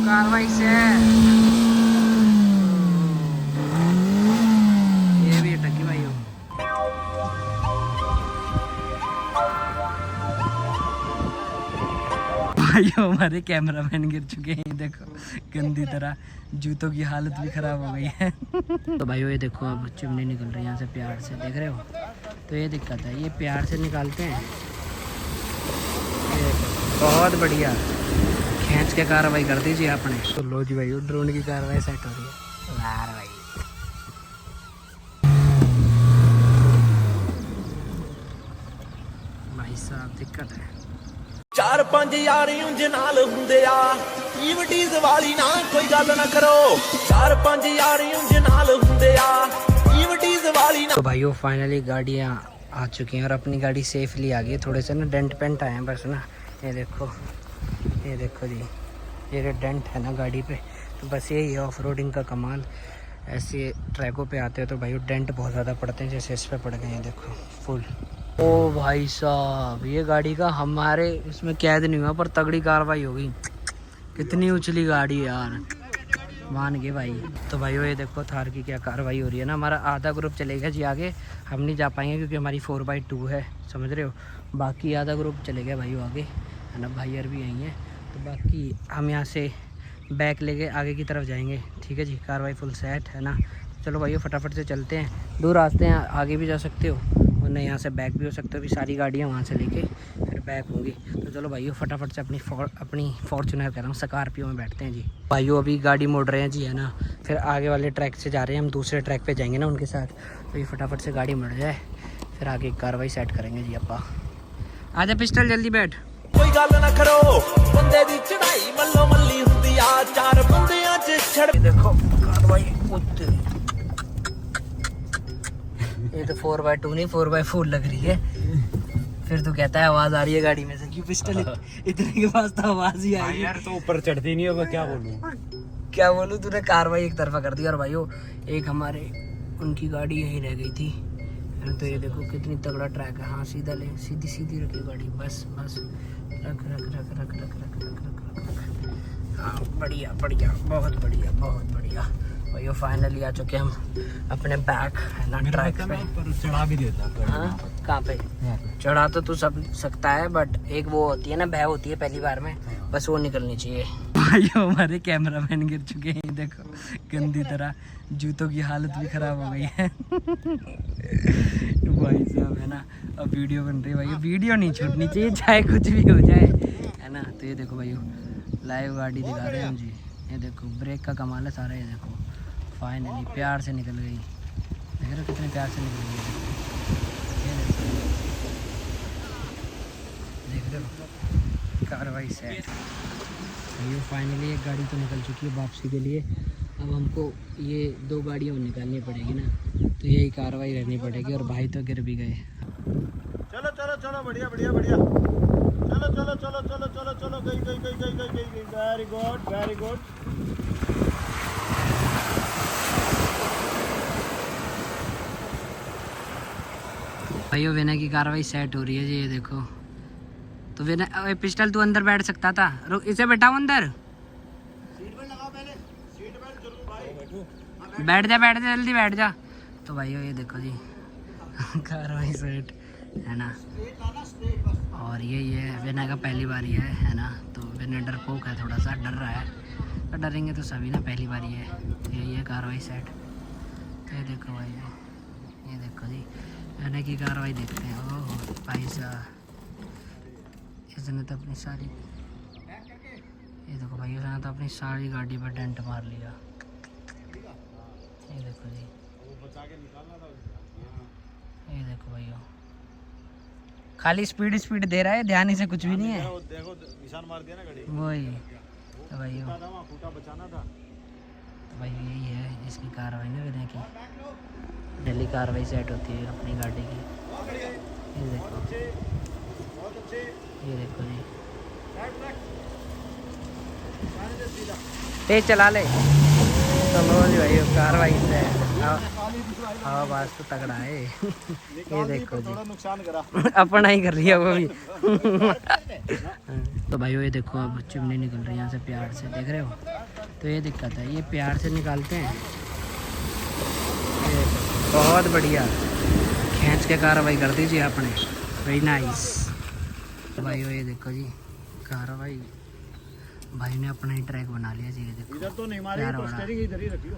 कार्रवाई से ये भी टकी भाई हो। भाइयों हमारे कैमरामैन गिर चुके हैं, देखो गंदी तरह, जूतों की हालत भी खराब हो गई है। तो भाइयों ये देखो अब चिमनी निकल रही है यहाँ से प्यार से, देख रहे हो। तो ये दिक्कत है, ये प्यार से निकालते हैं। बहुत बढ़िया, खींच के कार्रवाई कर दीजिए आपने। तो लो जी भाई ड्रोन की कार्रवाई सेट हो रही है। वाह भाई भाई साहब दिक्कत है। 4-5 यार ਉਂਝ ਨਾਲ ਹੁੰਦੇ ਆ ਈਵਟੀਜ਼ ਵਾਲੀ ਨਾ ਕੋਈ ਗੱਲ ਨਾ ਕਰੋ 4-5 यार ਉਂਝ ਨਾਲ ਹੁੰਦੇ आ ਈਵਟੀਜ਼ वाली ना। तो भाइयों फाइनली गाड़ियाँ आ चुकी हैं और अपनी गाड़ी सेफली आ गई है। थोड़े से ना डेंट पेंट आए हैं बस ना, ये देखो जी, ये डेंट है ना गाड़ी पे। तो बस यही है ऑफ रोडिंग का कमाल। ऐसे ट्रैकों पे आते हैं तो भाई डेंट बहुत ज़्यादा पड़ते हैं, जैसे इस पे पड़ गए हैं देखो फुल। ओ भाई साहब ये गाड़ी का हमारे इसमें कैद नहीं हुआ पर तगड़ी कार्रवाई हो गई। कितनी उछली गाड़ी है यार, मान गए भाई। तो भाइयों ये देखो थार की क्या कार्रवाई हो रही है ना। हमारा आधा ग्रुप चलेगा जी आगे, हम नहीं जा पाएंगे क्योंकि हमारी 4x2 है, समझ रहे हो। बाकी आधा ग्रुप चलेगा भाइयों आगे, है ना, भाई भी यहीं है। तो बाकी हम यहाँ से बैक लेके आगे की तरफ जाएंगे, ठीक है जी। कार्रवाई फुल सेट है ना। चलो भाइयों फटाफट से चलते हैं, दो रास्ते हैं, आगे भी जा सकते हो वरना यहाँ से बैक भी हो सकते हो। अभी सारी गाड़ियाँ वहाँ से लेके फिर बैक होंगी। तो चलो भाइयों फटाफट से अपनी फॉर्च्यूनर कर रहा हूँ, स्कॉर्पियो में बैठते हैं जी। भाइयों अभी गाड़ी मोड़ रहे हैं जी, है ना। फिर आगे वाले ट्रैक से जा रहे हैं हम, दूसरे ट्रैक पे जाएंगे ना उनके साथ। तो ये फटाफट से गाड़ी मोड़ जाए फिर आगे कार्रवाई सेट करेंगे जी। अपा आजा पिस्टल जल्दी बैठ। ਕੋਈ ਗੱਲ ਨਾ ਕਰੋ ਬੰਦੇ ਦੀ ਚੜਾਈ ਮੱਲੋ ਮੱਲੀ ਹੁੰਦੀ ਆ 4 ਬੰਦਿਆਂ 'ਚ ਛੜ। देखो कार्रवाई ये तो 4x2 नहीं 4x4 लग रही है। फिर तो कहता है आवाज आ रही है गाड़ी में से, क्यों पिस्टल इतने के पास तो आवाज ही आई यार। तो ऊपर चढ़ती नहीं है, क्या बोलूं क्या बोलूं, तूने कार्रवाई एक तरफा कर दी। और भाइयों एक हमारे उनकी गाड़ी यहीं रह गई थी। तो ये देखो कितनी तगड़ा ट्रैक है। हाँ सीधा ले, सीधी सीधी रखी गाड़ी, बस बस रख रख रख रख रख रख रख रख रख। हाँ बढ़िया बढ़िया, बहुत बढ़िया बहुत बढ़िया। भाइयों फाइनली आ चुके हम अपने बैक, है ना, ट्रैक पे। चढ़ा भी देता। हाँ कहाँ पे चढ़ा तो तू सब सकता है, बट एक वो होती है ना, भय होती है पहली बार में, बस वो निकलनी चाहिए। भाइयों हमारे कैमरामैन गिर चुके हैं, देखो गंदी तरह, जूतों की हालत भी खराब हो गई है। भाई साहब है ना, अब वीडियो बन रही है भाई, वीडियो नहीं छूटनी चाहिए चाहे कुछ भी हो जाए, है ना। तो ये देखो भाइयों लाइव गाड़ी दिखा रहे हैं हम जी। ये देखो ब्रेक का कमाल है सारा। ये देखो फाइनली प्यार से निकल गई, देख रहे हो कितने प्यार से निकल गई। ये देख रहे हो कार्रवाई सेट। ये फाइनली एक गाड़ी तो निकल चुकी है वापसी के लिए। अब हमको ये 2 गाड़ियाँ निकालनी पड़ेगी ना, तो यही कार्रवाई रहनी पड़ेगी। और भाई तो गिर भी गए। चलो चलो चलो बढ़िया बढ़िया बढ़िया, चलो चलो चलो चलो चलो चलो, गई गई गई गई गई गई, वेरी गुड वेरी गुड। भाइयों विनय की कार्रवाई सेट हो रही है जी। ये देखो तो विनय पिस्टल तू अंदर बैठ सकता था, रुक इसे बैठाओ अंदर। सीट बेल्ट लगाओ पहले, सीट बेल्ट जरूर भाई। बैठ जा जल्दी बैठ जा। तो भाइयों ये देखो जी कार्रवाई सेट, है ना। और ये विनय का पहली बारी है ना। तो विनय डरपोक है, थोड़ा सा डर रहा है, तो डरेंगे तो सभी ना, पहली बारी है। तो यही है कार्रवाई सेट। तो ये देखो भाई, ये देखो जी विनय की कार्रवाई देखते हैं। ओह भाई साहब इसने तो अपनी सारी, ये देखो भाई उसने तो अपनी सारी गाड़ी पर डेंट मार लिया। ये देखो जी, ये देखो भैया खाली स्पीड दे रहा है, ध्यान से कुछ भी नहीं है। देखो निशान मार दिया ना गाड़ी, वही तो भाई फूटा बचाना था। तो भाई यही है इसकी कार्रवाई ना विनय की, डेली कार्रवाई सेट होती है अपनी गाड़ी की। ये देखो ये देखो जी, तेज चला ले। चलो जी भाई कार्रवाई से आवाज तो तगड़ा है। ये देखो जी नुकसान करा अपना ही कर रही है वो भी। तो भाई ये देखो अब चिमनी निकल रही है यहाँ से प्यार से, देख रहे हो। तो ये दिक्कत है, ये प्यार से निकालते हैं। ये बहुत बढ़िया खींच के कार्रवाई कर दीजिए आपने, वेरी नाइस। भाई ये देखो जी कार्रवाई, भाई ने अपना ही ट्रैक बना लिया जी। ये देखो इधर तो नहीं मारी, प्यार तो वाला, स्टीयरिंग इधर ही रखियो।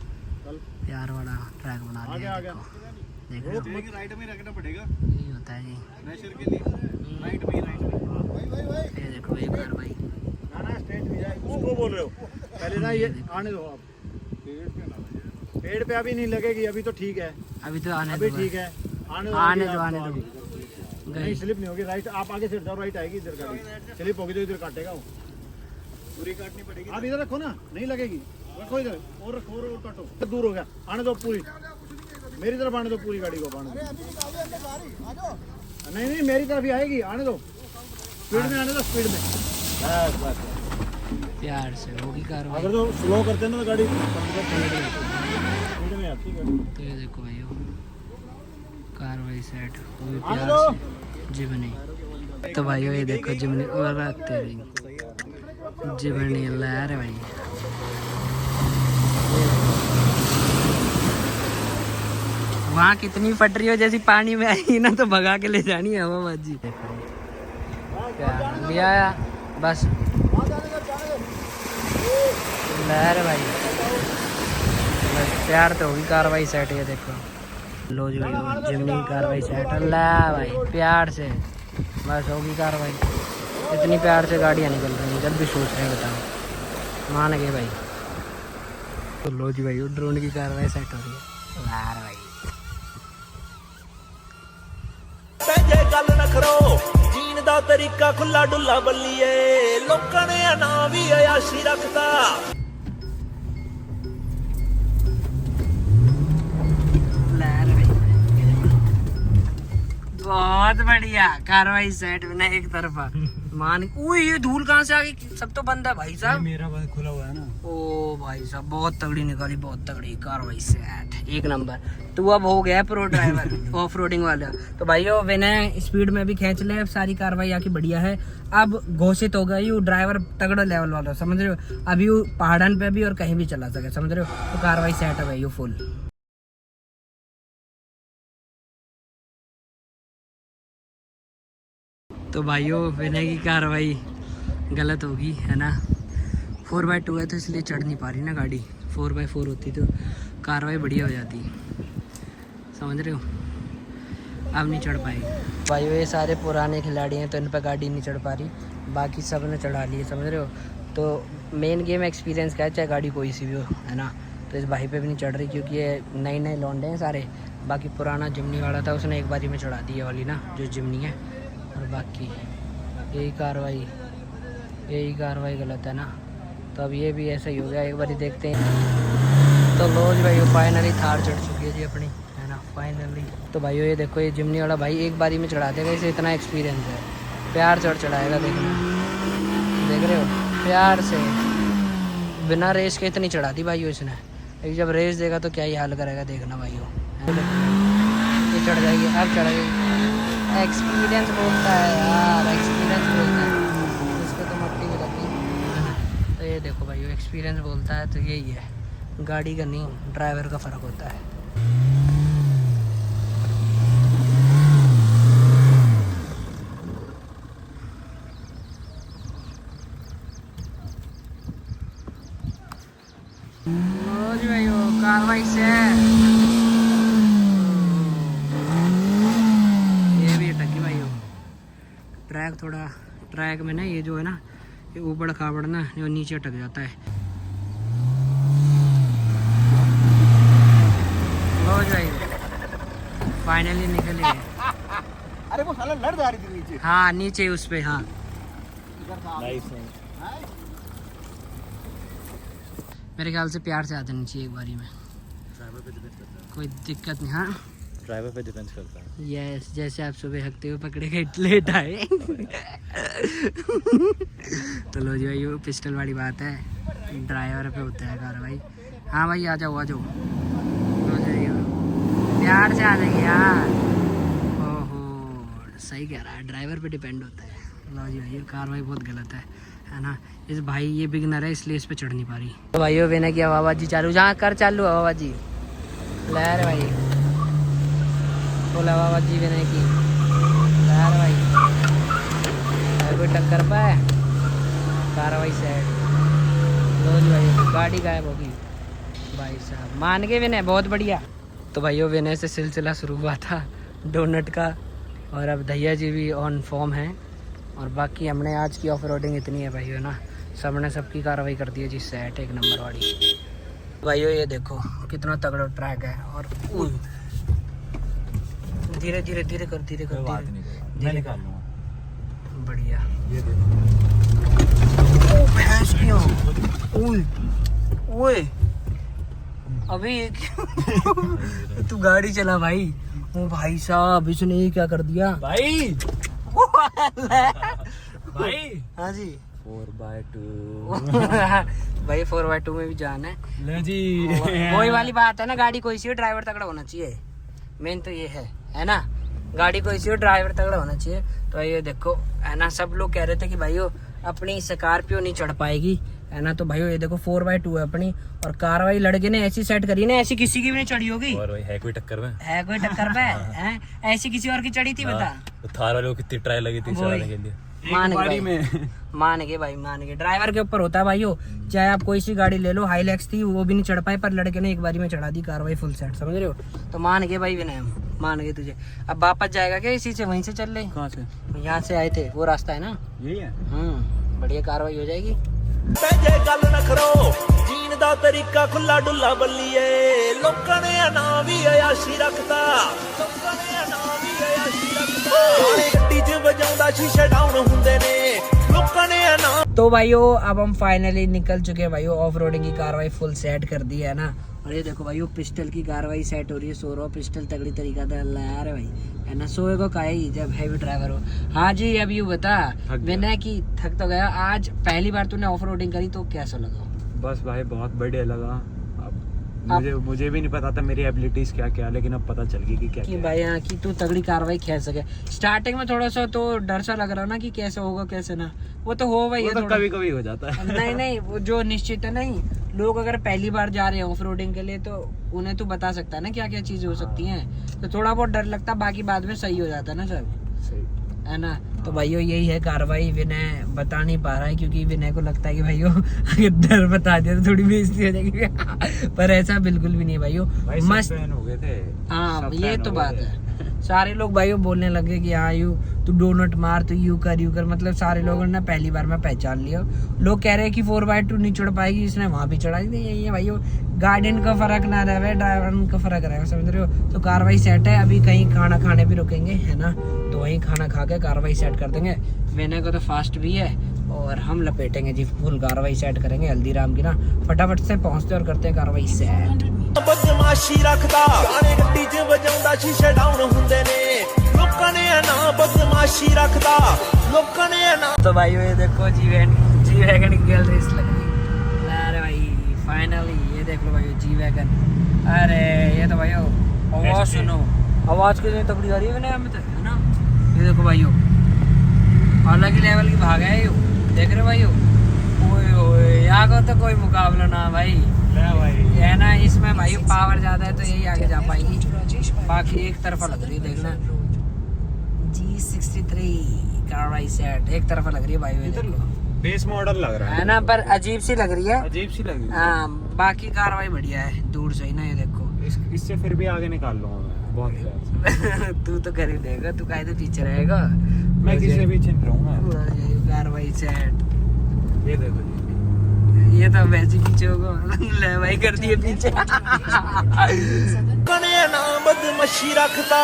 प्यार वाला ट्रैक बना लिया। आगे देख रहे हो, राइट में रखना पड़ेगा यही होता है जी। प्रेशर के लिए। राइट में ये देखो ये कार्रवाई, ना स्ट्रेट में जाए, उसको बोल रहे हो। पहले ना ये आने दो आप, पेड़ पे अभी नहीं लगेगी, अभी तो ठीक है, अभी तो आने अभी दो, ठीक है। आने दो, आने दो। नहीं स्लिप नहीं होगी, राइट आप आगे से जाओ, राइट आएगी इधर गाड़ी, स्लिप होगी तो इधर काटेगा वो, पूरी काटनी पड़ेगी। आप इधर रखो ना, नहीं लगेगी, रखो इधर और रखो और काटो, दूर हो गया, आने दो पूरी, मेरी तरफ आने दो पूरी गाड़ी को, आने दो। नहीं नहीं मेरी तरफ ही आएगी, आने दो, स्पीड में आने दो, स्पीड में। प्यार से होगी कार्रवाई। अगर तो स्लो करते हैं ना तो गाड़ी स्पीड में आती है। तो ये देखो भाई कार्रवाई सेट हुई आने प्यार दो। से जिमनी। तो भाई ये देखो जिमनी और तेरी जिमनी लहर है भाई। वहाँ कितनी फट रही हो, जैसी पानी में आई ना तो भगा के ले जानी है हवाबाजी। क्या लिया आया बस लहर है भाई, बस प्यार तो होगी कार्रवाई सेट। ये देखो लो जी भाई जिमनी की कार्रवाई सेट ला भाई, प्यार से बस होगी कार्रवाई। इतनी प्यार से गाड़ियाँ निकल रही हैं, जब भी सोच रहे हैं बताओ, मान गए भाई। तो लो जी भाई ड्रोन की कार्रवाई सेट हो रही है यार भाई। ਜੇ ਗੱਲ ਨਾ ਕਰੋ ਜੀਣ ਦਾ ਤਰੀਕਾ ਖੁੱਲਾ ਡੁੱਲਾ ਬੱਲੀਏ ਲੋਕਾਂ ਨੇ ਆ ਨਾਂ ਵੀ ਆਯਾਸ਼ੀ ਰੱਖਦਾ बहुत बढ़िया कार्रवाई सेट बिना एक तरफा मान। ये धूल कहाँ से आ गई, सब तो बंद है भाई साहब। मेरा बस खुला हुआ है ना। ओ भाई साहब बहुत तगड़ी निकाली, बहुत तगड़ी कार्रवाई सेट, एक नंबर। तो अब हो गया प्रो ड्राइवर ऑफ रोडिंग वाला। तो भाइयों विनय स्पीड में भी खींच ले, सारी कार्रवाई आकी बढ़िया है। अब घोषित हो गई ड्राइवर तगड़ा लेवल वाला, समझ रहे हो। अभी वो पहाड़न पे भी और कहीं भी चला सके, समझ रहे हो। तो कार्रवाई सेट है भाई फुल। तो भाइयों विनय की कार्रवाई गलत होगी है ना। 4x2 है तो इसलिए चढ़ नहीं पा रही ना गाड़ी, 4x4 होती तो कार्रवाई बढ़िया हो जाती, समझ रहे हो। अब नहीं चढ़ पाएगी भाइयों, ये सारे पुराने खिलाड़ी हैं तो इन पर गाड़ी नहीं चढ़ पा रही, बाकी सब ने चढ़ा ली है, समझ रहे हो। तो मेन गेम एक्सपीरियंस का है, चाहे गाड़ी कोई सी भी हो है ना। तो इस भाई पे भी नहीं चढ़ रही क्योंकि ये नए नए लौंडे हैं सारे। बाकी पुराना जिमनी वाला था उसने एक बारी में चढ़ा दी है वाली ना जो जिमनी है। और बाकी यही कार्रवाई गलत है ना। तो अब ये भी ऐसा ही हो गया, एक बारी देखते हैं। तो लो जी भाई फाइनली थार चढ़ चुकी है जी अपनी, है ना फाइनली। तो भाइयों ये देखो ये जिमनी वाला भाई एक बारी में चढ़ा देगा, इसे इतना एक्सपीरियंस है, प्यार चढ़ाएगा, देखना देख रहे हो, प्यार से बिना रेस के इतनी चढ़ा दी भाइयों इसने। एक जब रेस देगा तो क्या ही हाल करेगा, देखना भाइयों। ये चढ़ जाएगी, अब चढ़ गई। एक्सपीरियंस बोलता है यार, एक्सपीरियंस बोलता है, इसको तो मट्टी भी लगी। तो ये देखो भाई एक्सपीरियंस बोलता है, तो यही है, गाड़ी का नहीं ड्राइवर का फ़र्क होता है। भाई कार्रवाई से ट्रैक थोड़ा, ट्रैक में ना ये जो है ना ये ऊबड़ खाबड़ ना ये नीचे अटक जाता है। हो जाएगा फाइनली निकल गए। अरे वो साला लड़ जा रही थी नीचे। हाँ नीचे उस पे, हाँ मेरे ख्याल से प्यार से आ जानी चाहिए एक बारी में, कोई दिक्कत नहीं। हाँ ड्राइवर पे डिपेंड करता है। यस जैसे आप सुबह हकते हुए पकड़े गए लेट आए। तो लो जी भाई वो पिस्टल वाली बात है, ड्राइवर पे होता है कार्रवाई। हाँ भाई आ जाओ, हो जाइए, प्यार से आ जाइए यार। ओहो सही कह रहा है, ड्राइवर पे डिपेंड होता है। लो जी भाई कार्रवाई बहुत गलत है ना। इस भाई ये बिगनर है इसलिए इस पे चढ़ नहीं पा रही। तो भाइयों विनय की हवाबाजी चालू, जहाँ कर चालू हवाबाजी लहर भाई, फुल हवाबाजी विनय की लहर भाई, कोई टक्कर पाए कार्रवाई सेट। लो जी भाई गाड़ी गायब होगी भाई साहब, मान गए विनय, बहुत बढ़िया। तो भाइयों विनय से सिलसिला शुरू हुआ था डोनट का, और अब दहिया जी भी ऑन फॉर्म है। और बाकी हमने आज की ऑफ रोडिंग इतनी है भाइयों ना, सबने सबकी कार्रवाई कर दी है जी, सेट एक नंबर वाली। भाइयों ये देखो कितना तगड़ा ट्रैक है, और धीरे धीरे धीरे कर, धीरे कर, मैं निकाल लूँगा। बढ़िया। ये देखो ओ भैंस क्यों, ओए ओए अबे तू गाड़ी चला भाई। ओ भाई साहब इसने ये क्या कर दिया भाई। भाई हाँ जी 4x2 भाई 4x2 में भी जान है। ले जी वही वाली बात है ना, गाड़ी कोई सी हो ड्राइवर तगड़ा होना चाहिए, मेन तो ये है ना। गाड़ी कोई सी हो ड्राइवर तगड़ा होना चाहिए। तो ये देखो है ना, सब लोग कह रहे थे कि भाइयों अपनी स्कॉर्पियो नहीं चढ़ पाएगी है ना। तो भाइयों ये देखो 4x2 है अपनी, और कार्रवाई लड़के ने ऐसी सेट करी ना, ऐसी किसी की भी नहीं चढ़ी होगी। और है कोई टक्कर में, है कोई टक्कर पे है ऐसी किसी और की चढ़ी थी बता। तो थार वाले को कितनी ट्राई लगी थी चलाने के लिए। मान गए भाई, मान गए। ड्राइवर के ऊपर होता है भाइयों, चाहे आप कोई सी गाड़ी ले लो, हाईलैक्स थी वो भी नहीं चढ़ पाए, पर लड़के ने एक बारी में चढ़ा दी कार्रवाई फुल सेट, समझ रहे हो। तो मान गए भाई विनय, मान गए तुझे। अब वापस जाएगा क्या इसी से, वहीं से चल ले। कहाँ से? यहाँ से आए थे, वो रास्ता है ना, यही है। बढ़िया कार्रवाई हो जाएगी। ਜੇ ਗੱਲ ਨਾ ਕਰੋ ਜੀਣ ਦਾ ਤਰੀਕਾ ਖੁੱਲਾ ਡੁੱਲਾ ਬੱਲੀਏ ਲੋਕਾਂ ਨੇ ਨਾ ਵੀ ਆਯਾਸ਼ੀ ਰੱਖਦਾ ਲੋਕਾਂ ਨੇ ਨਾ ਵੀ ਆਯਾਸ਼ੀ ਰੱਖਦਾ ਗਾਣੇ ਗੱਡੀ 'ਚ ਵਜਾਉਂਦਾ ਸ਼ੀਸ਼ੇ ਡਾਊਨ ਹੁੰਦੇ ਨੇ ਲੋਕਾਂ ਨੇ ਨਾ। तो भाइयों अब हम फाइनली निकल चुके हैं भाइयों, ऑफ रोडिंग की कार्रवाई फुल सेट कर दी है ना। और ये देखो भाइयों पिस्टल की कार्रवाई सेट हो रही है, सो रहा पिस्टल तगड़ी तरीका था यार भाई है ना। सोए को का ही जब हैवी ड्राइवर हो। हाँ जी अब यू बता विनय की, थक तो गया आज, पहली बार तूने ऑफ रोडिंग करी तो कैसा लगा? बस भाई बहुत बढ़िया लगा। मुझे भी नहीं पता था मेरी एबिलिटीज क्या क्या, लेकिन अब पता चल गई कि क्या कि भाई यहाँ की तू तगड़ी कार्रवाई खेल सके। स्टार्टिंग में थोड़ा सा तो डर सा लग रहा ना कि कैसे होगा कैसे ना, वो तो हो भाई, तो कभी कभी हो जाता है। नहीं वो जो निश्चित है नहीं, लोग अगर पहली बार जा रहे हैं ऑफ रोडिंग के लिए तो उन्हें तो बता सकता है ना क्या क्या चीजें हो सकती हैं, तो थोड़ा बहुत डर लगता है, बाकी बाद में सही हो जाता है ना सब, है ना। तो भाइयों यही है कार्रवाई। विनय बता नहीं पा रहा है क्योंकि विनय को लगता है कि भाइयों अगर डर बता दिया तो थोड़ी बेइज्जती हो जाएगी पर ऐसा बिल्कुल भी नहीं भाइयों, मस्त हो गए थे। हाँ ये तो बात है। सारे लोग भाइयों बोलने लगे कि हाँ यू तू डोनट मार, तू यू कर मतलब सारे लोगों ने पहली बार में पहचान लिया। लोग कह रहे हैं कि 4x2 नहीं चढ़ पाएगी, इसने वहाँ भी चढ़ाई दी। यही है भाइयों, गार्डियन का फर्क ना रहे, ड्राइवर का फर्क रहेगा, समझ रहे हो। तो कार्रवाई सेट है, अभी कहीं खाना खाने भी रुकेंगे है ना, तो वहीं खाना खा के कार्रवाई सेट कर देंगे। विनय को तो फास्ट भी है और हम लपेटेंगे जी, फुल कार्रवाई सेट करेंगे हल्दीराम की ना, फटाफट से पहुँचते और करते हैं कार्रवाई सेट। ਬਦਮਾਸ਼ੀ ਰੱਖਦਾ ਗਾਣੇ ਗੱਡੀ 'ਚ ਵਜਾਉਂਦਾ ਸ਼ੀਸ਼ੇ ਡਾਊਨ ਹੁੰਦੇ ਨੇ ਲੋਕਾਂ ਨੇ ਨਾ ਬਦਮਾਸ਼ੀ ਰੱਖਦਾ ਲੋਕਾਂ ਨੇ ਨਾ। तो भाइयों ये देखो जी वैगन की गैलरी लग रही। अरे भाई फाइनली ये देख लो भाइयों जी वैगन। अरे ये तो भाइयों आवाज़ सुनो, आवाज़ कितनी तगड़ी आ रही है विनय में तो, है ना। ये देखो भाइयों अलग ही लेवल की भाग है ये, देख रहे हो भाइयों। ओए ओए यहाँ का तो कोई मुकाबला ना भाई, है ना। इसमें भाई पावर ज्यादा है तो यही आगे जा पाएगी, बाकी एक तरफा लग रही है देखना। G63 कार्रवाई सेट एक तरफा लग रही है भाई, बेस मॉडल लग रहा है ना, पर अजीब सी लग रही है, अजीब सी लग रही है। हाँ बाकी कार्रवाई बढ़िया है दूर से ही ना। ये देखो इससे फिर भी आगे निकाल लूंगा मैं बहुत प्यार तू तो कर ही देगा, तू काहे तो पीछे रहेगा, से। मैं किसी भी पीछे नहीं रहूंगा। कार्रवाई सेट ये देखो जी, ये तो वैसे पीछे होगा ले भाई कर दिए पीछे। ਕਨੇ ਨਾ ਬਦਮਾਸ਼ੀ ਰੱਖਦਾ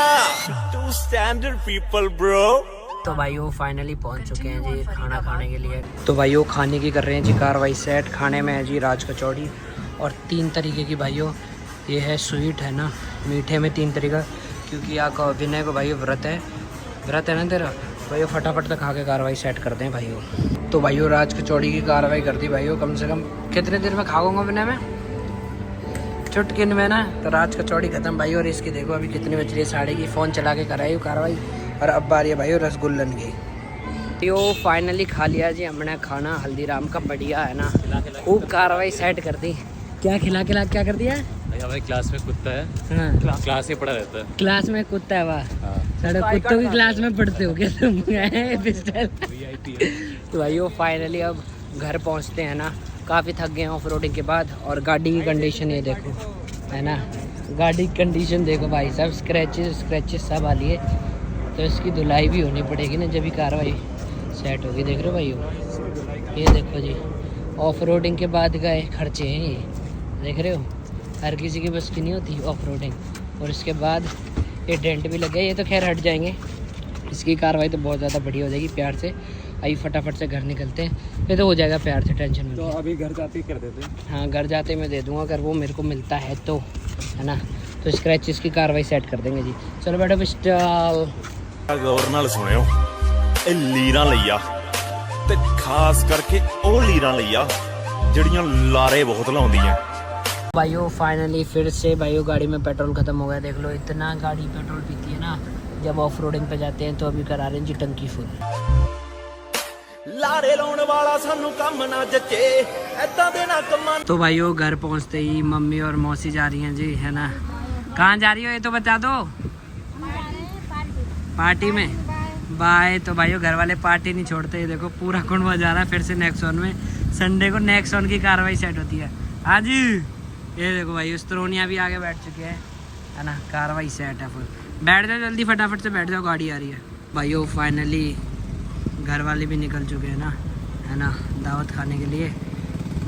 टू स्टैंडर्ड पीपल ब्रो। तो भाइयों फाइनली पहुंच चुके हैं जी खाना खाने के लिए। तो भाइयों खाने की कर रहे हैं जी कार्रवाई सेट। खाने में है जी राज कचौड़ी और 3 तरीके की भाइयों, ये है स्वीट है ना, मीठे में 3 तरीका, क्योंकि यहाँ विनय को भाइयों व्रत है ना तेरा भाइयों। फटाफट तक खा के कार्रवाई सेट करते हैं भाइयों। तो भाइयों राज कचौड़ी की कार्रवाई कर दी भाइयों, कम से कम कितने देर में खाऊंगा विनय में, चुटकिन में ना। तो राज कचौड़ी खत्म भाई, और इसकी देखो अभी कितनी बज रही है, 3:30 की। फ़ोन चला के कराई कार्रवाई, और अब बारी है भाई रसगुल्लन की। यो फाइनली खा लिया जी हमने खाना हल्दीराम का, बढ़िया है ना, खूब कार्रवाई सेट कर दी। क्या खिला क्या कर दिया? हमारी क्लास में कुत्ता है, हाँ क्लास में पड़ा रहता है। क्लास में कुत्ता है, वाह। साढ़े कुत्तों की क्लास में पढ़ते हो क्या तुम? पिस्टल। तो भाई वो फाइनली अब घर पहुंचते हैं ना, काफ़ी थक गए हैं ऑफ रोडिंग के बाद। और गाड़ी की कंडीशन ये देखो है ना, गाड़ी की कंडीशन देखो भाई साहब, स्क्रैचेस सब आ लिए। तो इसकी धुलाई भी होनी पड़ेगी ना, जब भी कार्रवाई सेट होगी। देख रहे हो भाई ये देखो जी, ऑफ रोडिंग के बाद गए खर्चे हैं ये, देख रहे हो। हर किसी की बस की नहीं होती ऑफ रोडिंग। और इसके बाद ये डेंट भी लग गया, ये तो खैर हट जाएंगे। इसकी कार्रवाई तो बहुत ज़्यादा बढ़िया हो जाएगी। प्यार से आई फटाफट से घर निकलते हैं, फिर तो हो जाएगा प्यार से, टेंशन में। तो अभी घर जाते ही कर देते हैं। हाँ घर जाते मैं दे दूँगा, अगर वो मेरे को मिलता है तो, है ना। तो स्क्रैचेस की कार्रवाई सेट कर देंगे जी। चलो बैठो पिस्टल। ਗੌਰ ਨਾਲ ਸੁਣਿਓ, ਇਹ ਲੀਰਾਂ ਲਈ ਆ ਤੇ ਖਾਸ ਕਰਕੇ ਉਹ ਲੀਰਾਂ ਲਈ ਆ ਜਿਹੜੀਆਂ ਲਾਰੇ ਬਹੁਤ ਲਾਉਂਦੀਆਂ। भाइयों फाइनली फिर से भाइयों गाड़ी में पेट्रोल खत्म हो गया। देख लो इतना गाड़ी पेट्रोल पीती है ना, जब ऑफ रोडिंग पे जाते हैं। तो अभी करा रहे हैं जी टंकी फुल। ਲਾਰੇ ਲਾਉਣ ਵਾਲਾ ਸਾਨੂੰ ਕੰਮ ਨਾ ਜੱਚੇ, ਐਦਾਂ ਦੇ ਨਾ ਕੰਮਾਂ। तो भाइयों घर पहुंचते ही मम्मी और मौसी जा रही हैं जी, है ना। कहाँ जा रही हो ये तो बता दो। पार्टी में बाय। तो भाइयों घर वाले पार्टी नहीं छोड़ते। ये देखो पूरा कुंडवा जा रहा है फिर से नेक्सॉन में। संडे को नेक्सॉन की कार्रवाई सेट होती है। हाँ जी ये देखो भाई स्त्रोनिया भी आगे बैठ चुके हैं, है ना। कार्रवाई सेट है फुल। बैठ जाओ जल्दी, फटाफट से बैठ जाओ, गाड़ी आ रही है। भाइयों फाइनली घर वाले भी निकल चुके हैं ना, है ना, दावत खाने के लिए।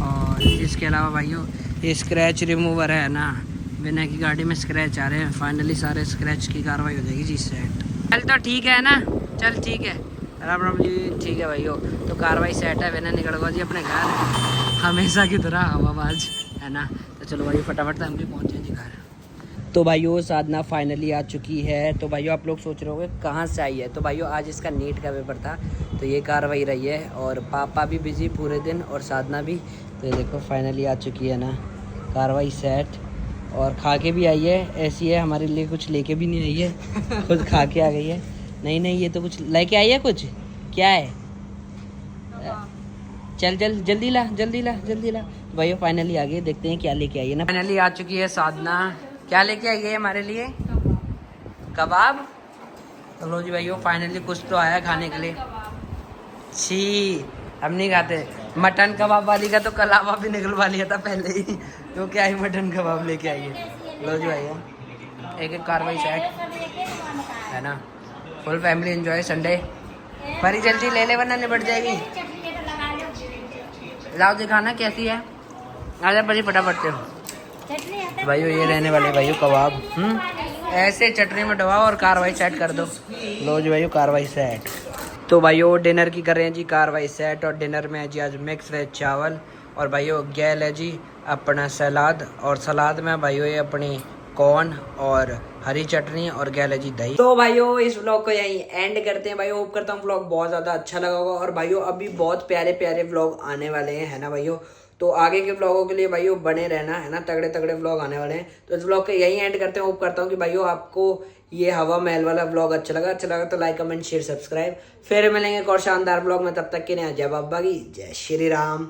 और इसके अलावा भाइयों ये स्क्रैच रिमूवर है ना, बिना की गाड़ी में स्क्रैच आ रहे हैं। फाइनली सारे स्क्रैच की कार्रवाई हो जाएगी जी सेट। चल तो ठीक है ना, चल ठीक है, राम राम जी, ठीक है भाइयों। तो कार्रवाई सेट है, मैंने निकल गया जी अपने घर हमेशा की तरह हवाबाज, है ना। तो चलो भाई फटाफट से हम भी पहुँचे जी घर। तो भाइयों साधना फाइनली आ चुकी है। तो भाइयों आप लोग सोच रहे होंगे कहाँ से आई है। तो भाइयों आज इसका नीट का पेपर था, तो ये कार्रवाई रही है। और पापा भी बिजी पूरे दिन और साधना भी। तो ये देखो फाइनली आ चुकी है ना, कार्रवाई सेट। और खा के भी आई है, ऐसी है हमारे लिए कुछ लेके भी नहीं आई है, खुद खा के आ गई है। नहीं नहीं ये तो कुछ लेके आई है, कुछ क्या है। चल जल्दी ला जल्दी ला जल्दी ला। तो भाइयों फाइनली आ गए, देखते हैं क्या लेके आई है ना। फाइनली आ चुकी है साधना, क्या लेके आई है हमारे लिए, कबाब। तो लो जी भाइयों फाइनली कुछ तो आया खाने के लिए। छी हम नहीं खाते। मटन कबाब वाली का तो कलावा भी निकलवा लिया था पहले ही, तो क्या ही मटन कबाब लेके आई है। लो जी भाइयों एक एक कार्रवाई सेट, है ना। Full family enjoy Sunday. बड़ी जल्दी ले ले वरना निपट जाएगी। लाओ दिखाना कैसी है, आजा बड़ी फटाफट से। भाइयों ये रहने वाले भाइयों कबाब, ऐसे चटनी में डबाओ और कार्रवाई सेट कर दो। लो जी भाइयों कार्रवाई सेट। तो भाइयों डिनर की कर रहे हैं जी कार्रवाई सेट। और डिनर में है जी आज मिक्स वेज चावल। और भाइयों गैल है जी अपना सलाद। और सलाद में भाइयों ये अपनी कॉर्न और हरी चटनी और गैल है जी दही। तो भाइयों इस व्लॉग को यहीं एंड करते हैं भाइयों। होप करता हूँ व्लॉग बहुत ज़्यादा अच्छा लगा होगा। और भाइयों अभी बहुत प्यारे प्यारे व्लॉग आने वाले हैं, है ना भाइयों। तो आगे के व्लॉगों के लिए भाइयों बने रहना, है ना, तगड़े तगड़े व्लॉग आने वाले हैं। तो इस व्लॉग को यहीं एंड करते हैं। होप करता हूँ कि भाइयों आपको ये हवा महल वाला व्लॉग अच्छा लगा तो लाइक कमेंट शेयर सब्सक्राइब। फिर मिलेंगे एक और शानदार व्लॉग में, तब तक के लिए जय बाबा की जय श्री राम।